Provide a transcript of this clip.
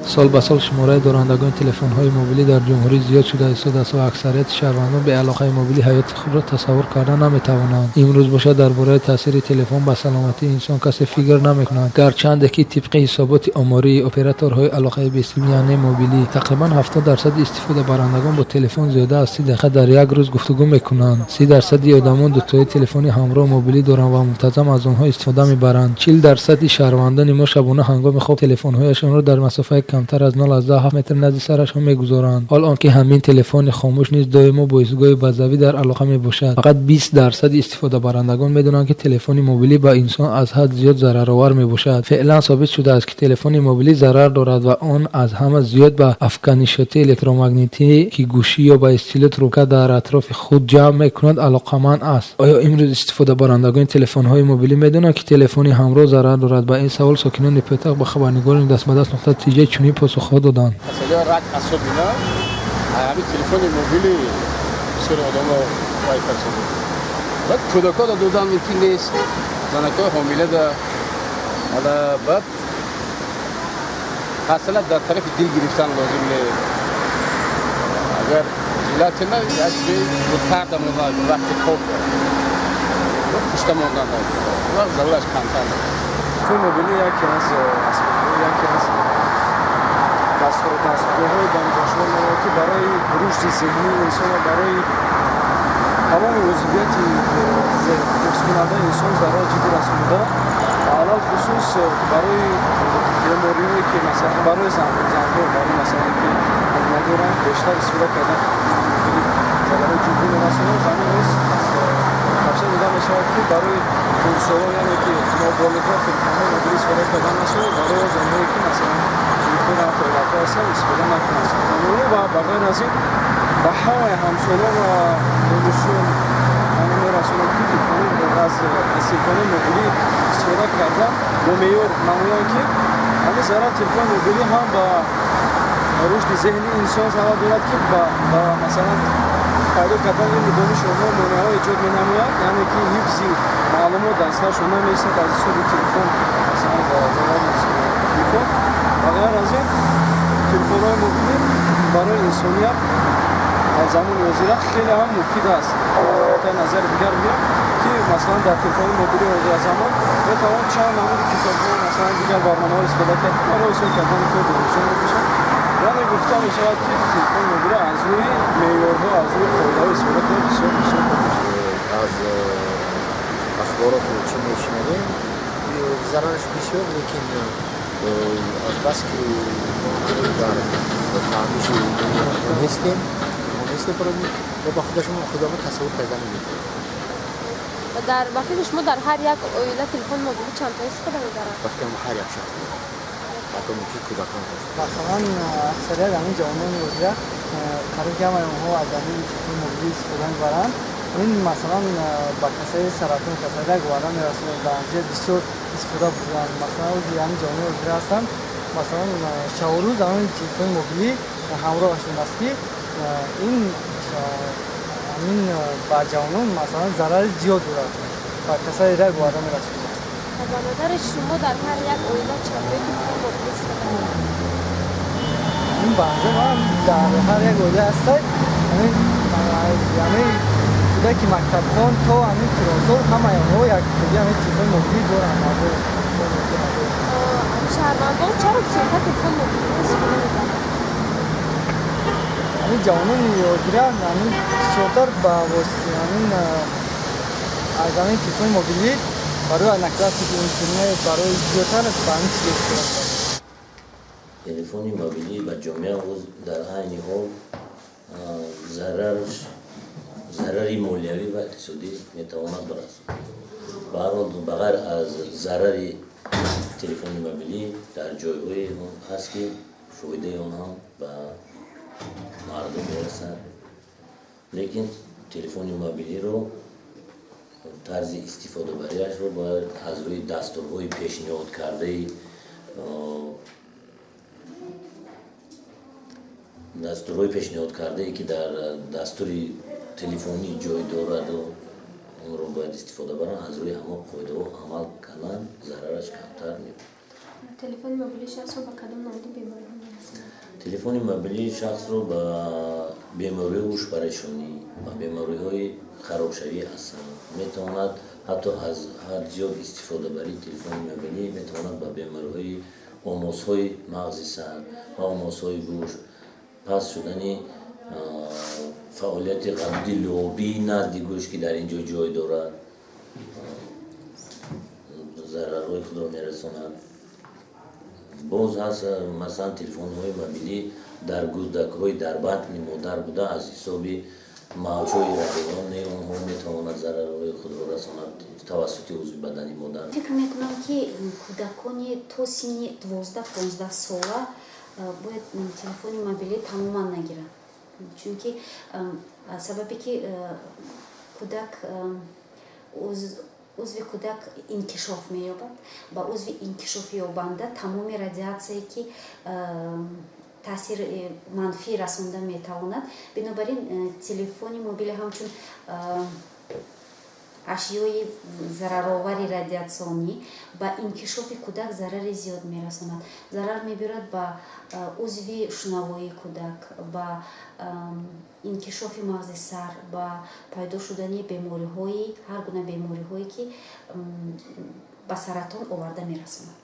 سال به سال شماره دارندگان تلفن‌های موبیلی در جمهوری زیاد شده است و اکثریت شهروندان به علاقه موبیلی حیات خود را تصور کردن نمی‌توانند. امروز باشد درباره تاثیر تلفن به سلامتی انسان کسی فکر نمی‌کند. گرچند که طبق حسابات آماری اپراتورهای علاقه بیسیم یعنی موبیلی تقریبا 70% استفاده برندگان با تلفن زیاده از 30 دقیقه در یک روز گفتگو می‌کنند. 30% آدمان دوتای تلفنی همراه موبیلی دارند و منتظم از آنها استفاده می‌برند. 40% شهروندان ما شبانه هنگام خواب تلفن‌هایشان را در مسافت کمتر از 0 از 7 متر نزد سرشان می‌گذارند. حال آنکه همین تلفن خاموش نیز دائما با ایستگاه بازوی در علاقه میباشد. فقط 20% استفاده برندگان می‌دانند که تلفن موبیلی به انسان از حد زیاد ضررآور میباشد. فعلا ثابت شده است که تلفن موبیلی ضرر دارد و آن از همه زیاد به افکنشات الکترومغناطیسی که گوشی یا به اصطلاح تروکه در اطراف خود جمع می‌کند علاقه‌مند است. آیا امروز استفاده برندگان تلفن‌های موبیلی می‌دانند که تلفن همراه ضرر دارد؟ به این سوال ساکنان پایتخت به خبرنگاران دست به دست نتیجه چنین پاسخ دادند. همین تلفن موبیلی بسیار آدم را وایفر شده. بعد کودک‌ها را دادن ممکن نیست. زنک‌ها حامله ده. حالا بعد اصلا در طرف دل گرفتن لازم نیست. اگر علت نه یک چیز متعد موندن وقتی خوب پشت موندن وقت ضرورش کمتر. تلفن موبیلی یکی از دستگاه‌های دانشجویان که برای رشد ذهنی انسان و برای تمام عضویت حفظ کننده انسان ضرر جدی رسونده. علل خصوص برای بیماری‌هایی که مثلا برای زن‌ها برای مثلا که ندارن بیشتر استفاده کردن ضرر جدی می‌رسونه. زمین نیست تفسیر داده می‌شود که برای خونساوا یعنی که نابالغان تلفن‌های موبیلی استفاده کردن نشود برای زن‌هایی که مثلا در طریقه اصلا استفاده نکنند. و بغیر از این به همه همسالان و دانشجویان من می‌رسونم که از تلفن موبیلی استفاده کردن با معیار نمایان که همین ضرر تلفن موبیلی هم به رشد ذهنی انسان ضرر دارد که با مثلا پیدا کردن این دانش آنها مانع‌ها ایجاد می‌نماید، یعنی که حفظ معلومات در سرشان نمی‌ایستد از سوی تلفن مثلا ضرر می‌کنند. بغیر از این تلفن‌های موبیلی برای انسانیت در زمان حاضر خیلی هم مفید است. در نظر دیگر میاد که مثلا در تلفن موبیلی حاضر زمان بتوان چند نمود کتاب‌ها مثلا دیگر برنامه‌ها استفاده کرد برای حاصل کردن خود دانشجویان بکشند. یعنی گفته می‌شود که تلفن موبیلی از روی معیارها از روی قاعده‌های استفاده کنید بسیار از اخبارات چی می‌شنویم ضررش بسیار لیکن از بس که در فهمیش نیستیم و با خودمون تصور پیدا نمی‌کنیم. در وقتی شما در هر یک عائله تلفن موبیلی چند تا استفاده می‌برند؟ وقتی هر یک شخص حتی ممکن کودکان هست. مثلا اکثریت همین جوانان روزه قریب همه اونها از همین تلفن موبیلی استفاده می‌برند. این مثلا با کسای سرطان کسای گوارا میرسونه در اینجا بسیار استفاده بودن. مثلا یعنی جوانان روزه هستن مثلا شاوروز همین تلفن موبیلی همراهشون است که این با جوانان مثلا ضرر زیاد دارد و کسای گوارا میرسونه. به نظر شما در هر یک عائله چند تا تلفن موبیلی استفاده می‌کنند؟ این بحث من در هر یک عائله است. یعنی که مکتب خان تا همین کلاس‌ها همه اونها یک دیگه همین تلفن موبیلی دارن. شهروندان چرا بسیار تلفن موبیلی استفاده می‌کنند؟ همین جوانان یادگیرن همین بسیارتر با واسطه همین از همین تلفن موبیلی برای نکلاسی که اینترنت برای زیادتر به همین چیز استفاده می‌کنند. تلفن موبیلی به جامعه در عین حال ضرری مالیوی و اقتصادی میتواند برسد. به هر حال بغیر از ضرر تلفن موبیلی در جای‌های هست که فایده آنها به مردم میرسد. لیکن تلفن موبیلی رو طرز استفاده بریش رو باید از روی دستورهای پیشنهاد کرده که در دستوری تلفنی جای دارد و اون رو باید استفاده برن از روی همه قاعده و عمل کنن ضررش کمتر میشه. телефони мобили шахсро ба кадом намуди бемориҳо мерасонад? телефони мобилии шахсро ба бемориҳои ҳушпарашонӣ ба бемориҳои харобшавӣ асл метавонад ҳатто аз ҳар зиёд истифодабарии телефони мобилӣ метавонад ба бемориҳои омосҳои мағзи сар ва омосҳои гӯш паст шудани фаъолияти ғадуди лӯбии назди гӯш ки дар ин ҷо ҷой дорад зарарҳои худро мерасонад. боз ҳаст масалан телефонҳои мобилӣ дар гӯдакҳои дар батни модар буда аз ҳисоби мавҷҳои радиони онҳо метавонад зарарҳои худро расонад тавассути узви бадани модар. фикр мекунам ки кӯдакони то синни 12-15 сола бояд телефони мобилӣ тамоман нагиранд, чунки сабаби ки кӯдак узви кӯдак инкишоф меёбад. Ба узви инкишофёбанда тамоми радиатсие ки таъсири манфӣ расонда метавонад. Бинобар ин телефони мобилӣ ҳамчун ашёи зараровари радиатсионӣ ба инкишофи кӯдак зарари зиёд мерасонад. Зарар мебарад ба узви шунавоии кӯдак, ба инкишофи мағзи сар, ба пайдо шудани бемориҳои ҳар гуна бемориҳое ки ба саратон оварда мерасонад.